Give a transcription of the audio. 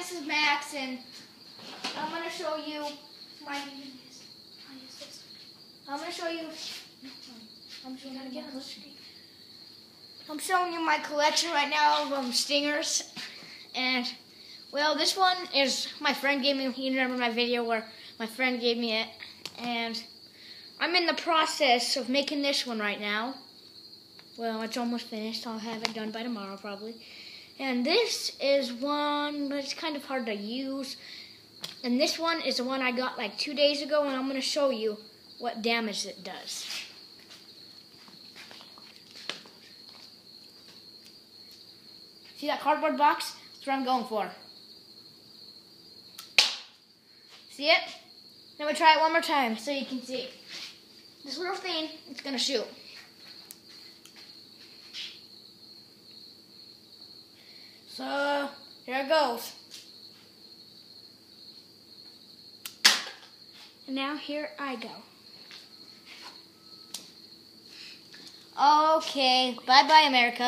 this is Max, and I'm going to show you my... I'm going to show you... I'm showing you my collection right now of stingers. And, well, this one is my friend gave me. You remember my video where my friend gave me it. And I'm in the process of making this one right now. Well, it's almost finished. I'll have it done by tomorrow probably. And this is one, but it's kind of hard to use. And this one is the one I got like 2 days ago, and I'm going to show you what damage it does. See that cardboard box? That's what I'm going for. See it? Now we try it one more time so you can see. This little thing, it's going to shoot. So, here it goes. And now here I go. Okay, bye-bye, America.